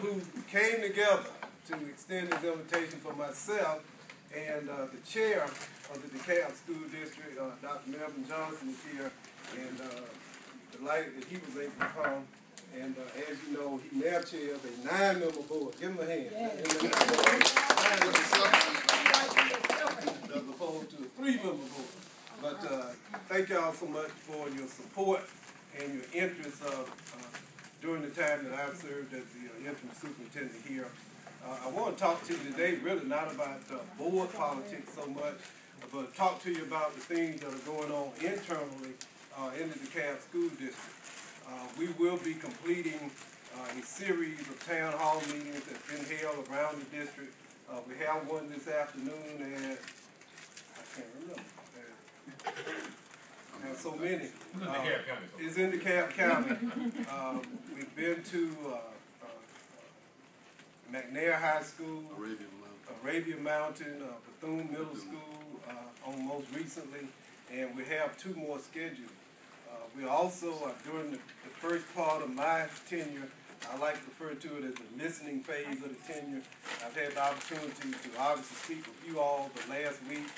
who came together to extend this invitation for myself and the chair of the DeKalb School District, Dr. Melvin Johnson, is here, and delighted that he was able to come. And as you know, he now chairs a 9-member board. Give him a hand. As opposed to a 3-member board. But thank y'all so much for your support and your interest during the time that I've served as the interim superintendent here. I want to talk to you today really not about board politics so much, but talk to you about the things that are going on internally in the DeKalb School District. We will be completing a series of town hall meetings that's been held around the district. We have one this afternoon at, I can't remember. I have so many. It's in DeKalb County. We've been to McNair High School, Arabian Mountain, Thurmond Middle School, on most recently, and we have 2 more scheduled. We also, during the first part of my tenure, I like to refer to it as the listening phase of the tenure. I've had the opportunity to obviously speak with you all, but last week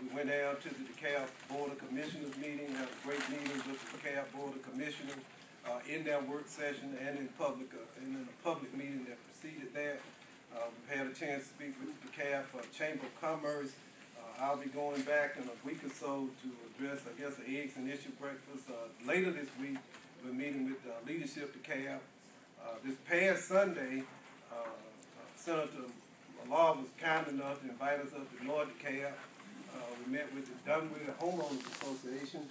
we went down to the DeKalb Board of Commissioners meeting, had a great meeting with the DeKalb Board of Commissioners in that work session and in a public meeting that preceded that. We've had a chance to speak with the DeKalb Chamber of Commerce. I'll be going back in a week or so to address, I guess, the eggs and issue breakfast. Later this week, we're meeting with leadership DeKalb. This past Sunday, Senator Law was kind enough to invite us up to North DeKalb. We met with the Dunwoody Homeowners Association.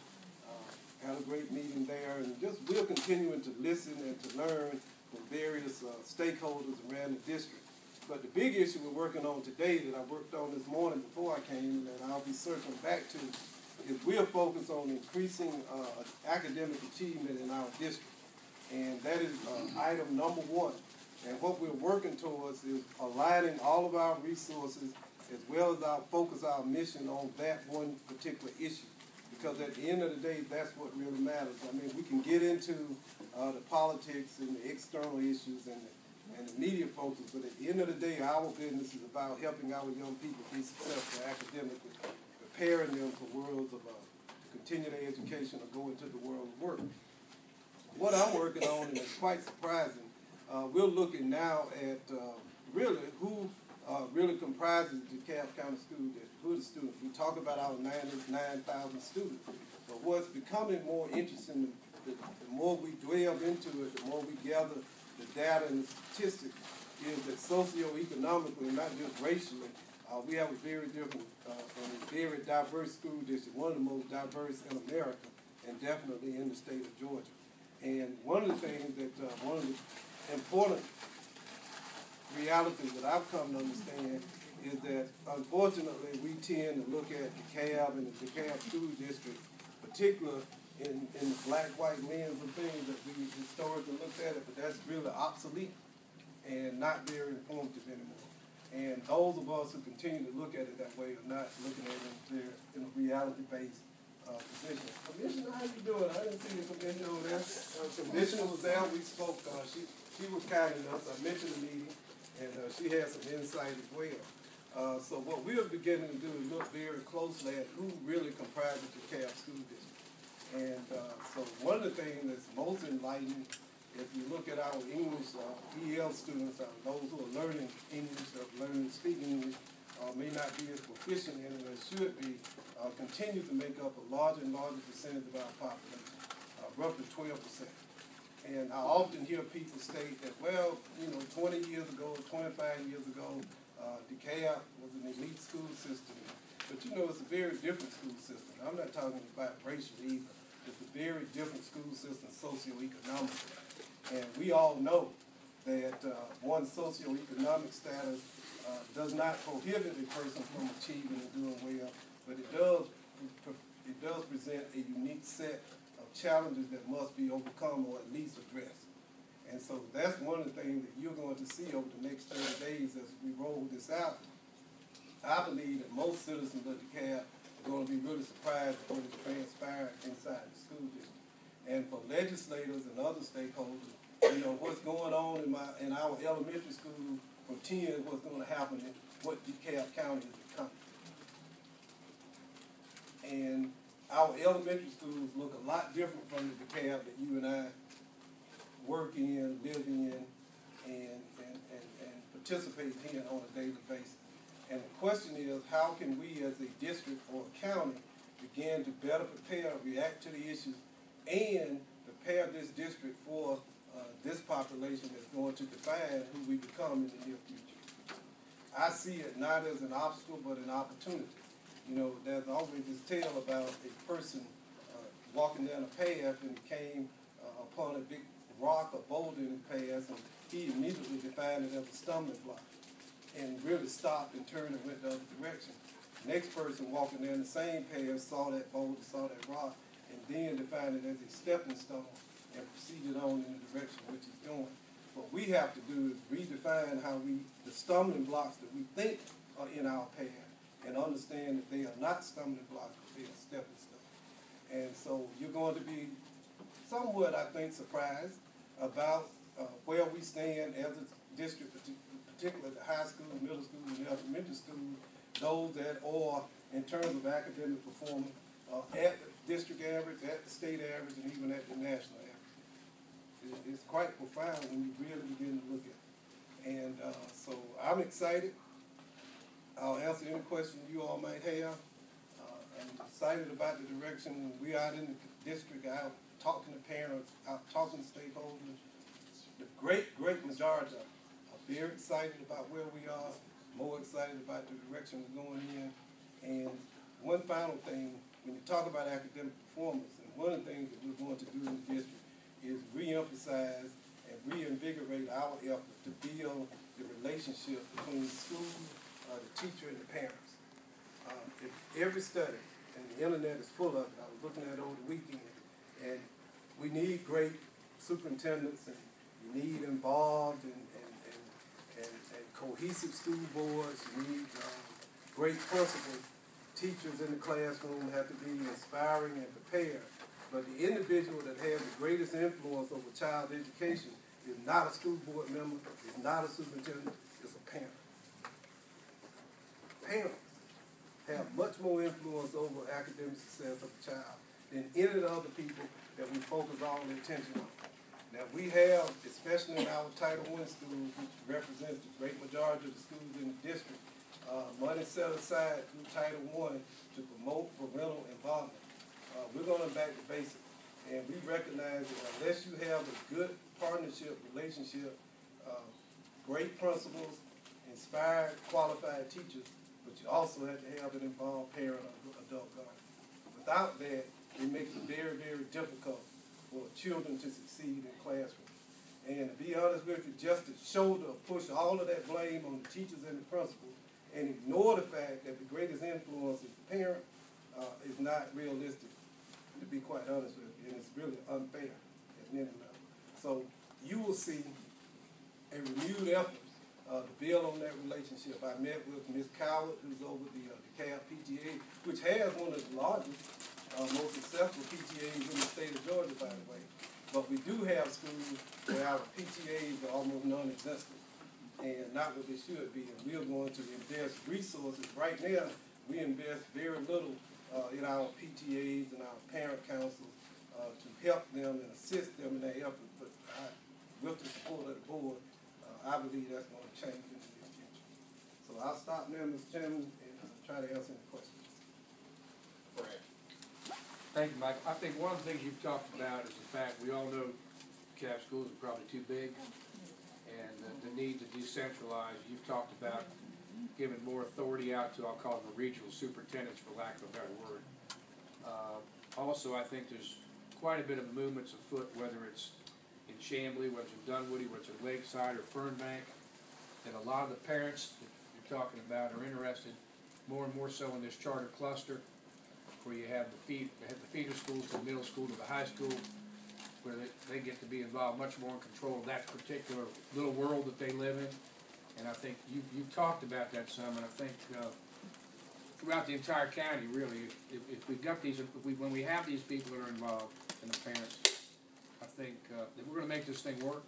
Had a great meeting there, and just we're continuing to listen and to learn from various stakeholders around the district. But the big issue we're working on today that I worked on this morning before I came, and I'll be circling back to, is we're focused on increasing academic achievement in our district. And that is item number 1. And what we're working towards is aligning all of our resources as well as our mission on that one particular issue. Because at the end of the day, that's what really matters. I mean, we can get into the politics and the external issues and the media focus, but at the end of the day, our business is about helping our young people be successful academically, preparing them for worlds of continue their education or go into the world of work. What I'm working on, and it's quite surprising, we're looking now at really who really comprises the DeKalb County School District, who are the students. We talk about our 9,000 students, but what's becoming more interesting, the more we delve into it, the more we gather the data and the statistics, is that socioeconomically, not just racially, we have a very different and a very diverse school district, one of the most diverse in America, and definitely in the state of Georgia. And one of the things that, one of the important realities that I've come to understand is that, unfortunately, we tend to look at DeKalb and the DeKalb School District, particularly in the black-white lens of things that we historically looked at it, but that's really obsolete and not very informative anymore. And those of us who continue to look at it that way are not looking at it in a reality-based position. Commissioner, how you doing? I didn't see the commissioner over there. Commissioner was there. We spoke. She was kind enough. I mentioned the meeting, and she had some insight as well. So what we're beginning to do is look very closely at who really comprises the DeKalb School District. And so one of the things that's most enlightening, if you look at our English EL students, those who are learning English, learning to speak English, may not be as proficient in it as should be, continue to make up a larger and larger percentage of our population, roughly 12%. And I often hear people state that, well, 20 years ago, 25 years ago, DeKalb was an elite school system. But it's a very different school system. I'm not talking about racial either. It's a very different school system socioeconomically. And we all know that one's socioeconomic status does not prohibit a person from achieving and doing well, but it does present a unique set of challenges that must be overcome or at least addressed. And so that's one of the things that you're going to see over the next 30 days as we roll this out. I believe that most citizens of DeKalb are going to be really surprised at what is transpired inside the school district. And for legislators and other stakeholders, what's going on in our elementary school from 10 what's going to happen in what DeKalb County is becoming. And our elementary schools look a lot different from the DeKalb that you and I work in, live in, and participate in on a daily basis. And the question is, how can we as a district or a county begin to better prepare, react to the issues, and prepare this district for this population that's going to define who we become in the near future. I see it not as an obstacle, but an opportunity. You know, there's always this tale about a person walking down a path and came upon a big rock or boulder in the path, and he immediately defined it as a stumbling block and really stopped and turned and went the other direction. Next person walking down the same path saw that boulder, saw that rock, and then defined it as a stepping stone and proceeded on in the direction which he's going. What we have to do is redefine how the stumbling blocks that we think are in our path, and understand that they are not stumbling blocks, but they are stepping stones. And so you're going to be somewhat, I think, surprised about where we stand as a district, particularly the high school, middle school, and elementary school, those that are, in terms of academic performance, at the district average, at the state average, and even at the national average. It's quite profound when you really begin to look at it. And so I'm excited. I'll answer any question you all might have. I'm excited about the direction we are in the district, out talking to parents, out talking to stakeholders. The great majority of them are very excited about where we are, more excited about the direction we're going in. And one final thing, when you talk about academic performance, and one of the things that we're going to do in the district is reemphasize and reinvigorate our effort to build the relationship between the school, the teacher, and the parents. Every study, and the internet is full of it, I was looking at it over the weekend, and we need great superintendents, and you need involved and cohesive school boards. You need great principals. Teachers in the classroom have to be inspiring and prepared. But the individual that has the greatest influence over child education is not a school board member, is not a superintendent, it's a parent. Parents have much more influence over academic success of a child than any of the other people that we focus all the attention on. Now we have, especially in our Title I schools, which represents the great majority of the schools in the district, money set aside through Title I to promote parental involvement. We're going to back the basics, and we recognize that unless you have a good partnership, relationship, great principals, inspired, qualified teachers, but you also have to have an involved parent or adult guardian. Without that, it makes it very, very difficult for children to succeed in classrooms. And to be honest with you, just to shoulder or push all of that blame on the teachers and the principals and ignore the fact that the greatest influence is the parent is not realistic, to be quite honest with you, and it's really unfair at many levels. So you will see a renewed effort to build on that relationship. I met with Ms. Coward, who's over the DeKalb PTA, which has one of the largest, most successful PTAs in the state of Georgia, by the way. But we do have schools where our PTAs are almost non-existent and not what they should be. And we are going to invest resources. Right now, we invest very little in our PTAs and our parent councils to help them and assist them in their effort. But with the support of the board, I believe that's going to change in the near future. So I'll stop there, Mr. Chairman, and try to answer any questions. Brad. Thank you, Mike. I think one of the things you've talked about is the fact we all know DeKalb schools are probably too big, and the need to decentralize. You've talked about giving more authority out to, I'll call them the regional superintendents, for lack of a better word. Also, I think there's quite a bit of movements afoot, whether it's in Chamblee, whether it's in Dunwoody, whether it's in Lakeside or Fernbank, and a lot of the parents that you're talking about are interested more and more so in this charter cluster, where you have the feeder schools, from middle school to the high school, where they get to be involved much more in control of that particular little world that they live in. And I think you've talked about that some, and I think throughout the entire county, really, if we've got these, when we have these people that are involved, and the parents, I think that we're going to make this thing work.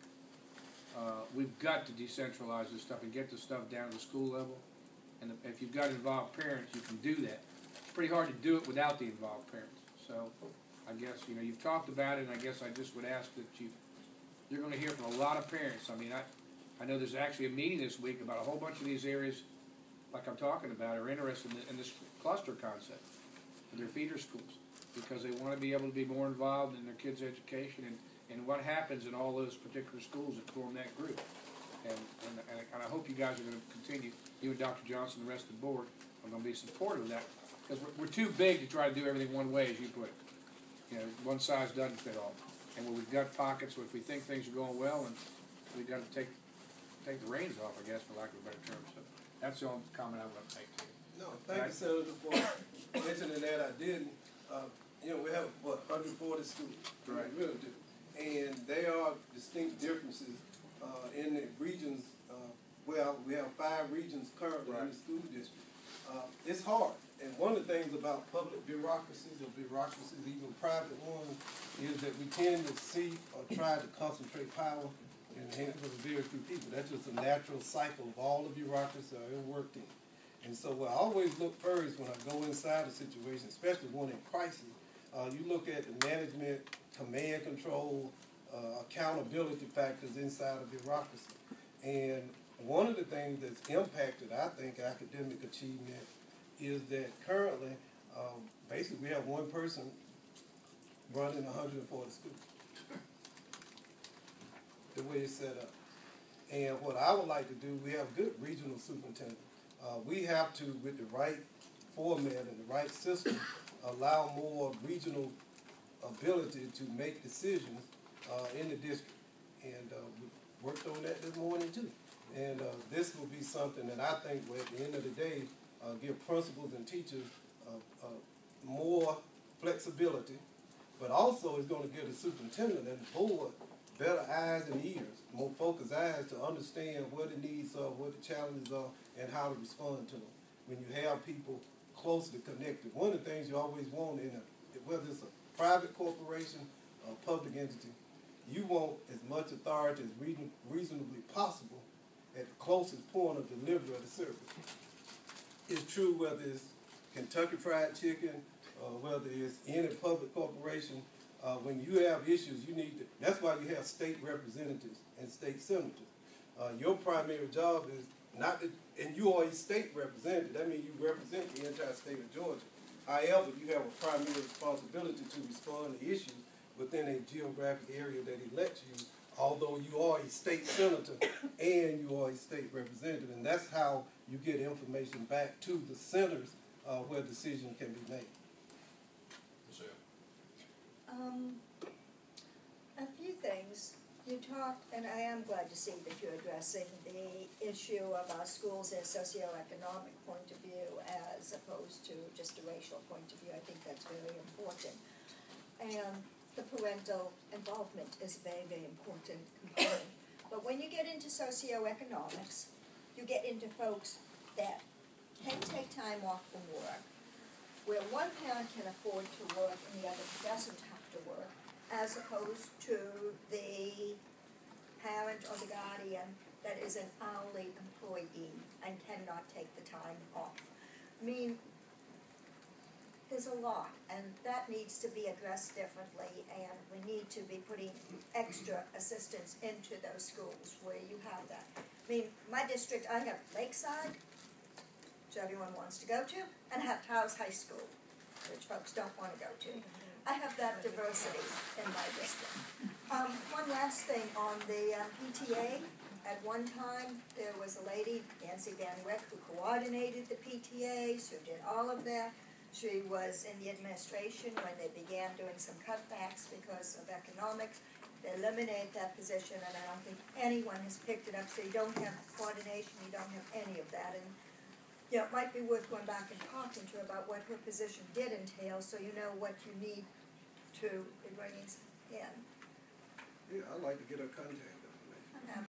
we've got to decentralize this stuff and get the stuff down to the school level. And if you've got involved parents, you can do that. It's pretty hard to do it without the involved parents. So I guess, you know, you've talked about it, and I guess I just would ask that you're going to hear from a lot of parents. I mean, I know there's actually a meeting this week about a whole bunch of these areas, like I'm talking about, are interested in this cluster concept for their feeder schools, because they want to be able to be more involved in their kids' education and what happens in all those particular schools that form that group. And I hope you guys are going to continue, you and Dr. Johnson and the rest of the board are going to be supportive of that, because we're too big to try to do everything one way, as you put it. You know, one size doesn't fit all. And where we've got pockets where if we think things are going well, and we've got to take the reins off, I guess, for lack of a better term. So that's the only comment I want to make to you. No, thank you, Senator, for mentioning that. I didn't. You know, we have, 140 schools. Right. We really do. And there are distinct differences in the regions. Well, we have 5 regions currently in the school district. It's hard. And one of the things about public bureaucracies, or bureaucracies, even private ones, is that we tend to see or try to concentrate power in the hands of a very few people. That's just a natural cycle of all the bureaucracy are worked in. And so I always look first when I go inside a situation, especially one in crisis. You look at the management, command control, accountability factors inside of bureaucracy. And one of the things that's impacted, I think, academic achievement is that currently, basically, we have one person running 140 schools, the way it's set up. And what I would like to do, we have good regional superintendents. We have to, with the right format and the right system, allow more regional ability to make decisions in the district. And we worked on that this morning too. And this will be something that I think will, at the end of the day, give principals and teachers more flexibility, but also it's going to give the superintendent and the board better eyes and ears, more focused eyes to understand what the needs are, what the challenges are, and how to respond to them. When you have people closely connected, one of the things you always want in whether it's a private corporation or a public entity, you want as much authority as reasonably possible at the closest point of delivery of the service. It's true whether it's Kentucky Fried Chicken or whether it's any public corporation. When you have issues, you need to, that's why you have state representatives and state senators. Your primary job is not that, and you are a state representative, that means you represent the entire state of Georgia. However, you have a primary responsibility to respond to issues within a geographic area that elects you, although you are a state senator and you are a state representative. And that's how you get information back to the centers where decisions can be made. A few things. You talked, and I am glad to see that you're addressing the issue of our schools as socioeconomic point of view as opposed to just a racial point of view. I think that's very important. And the parental involvement is a very, very important component. But when you get into socioeconomics, you get into folks that can take time off from work, where one parent can afford to work and the other doesn't have to work, as opposed to the parent or the guardian that is an hourly employee and cannot take the time off. I mean, there's a lot, and that needs to be addressed differently, and we need to be putting extra assistance into those schools where you have that. I mean, my district, I have Lakeside, which everyone wants to go to, and I have Towers High School, which folks don't want to go to. I have that diversity in my district. One last thing on the PTA. At one time, there was a lady, Nancy Van Wyck, who coordinated the PTAs, who did all of that. She was in the administration when they began doing some cutbacks because of economics. They eliminated that position, and I don't think anyone has picked it up. So you don't have coordination, you don't have any of that. And you know, it might be worth going back and talking to her about what her position did entail, so you know what you need to be bringing in. Yeah, I'd like to get her contact.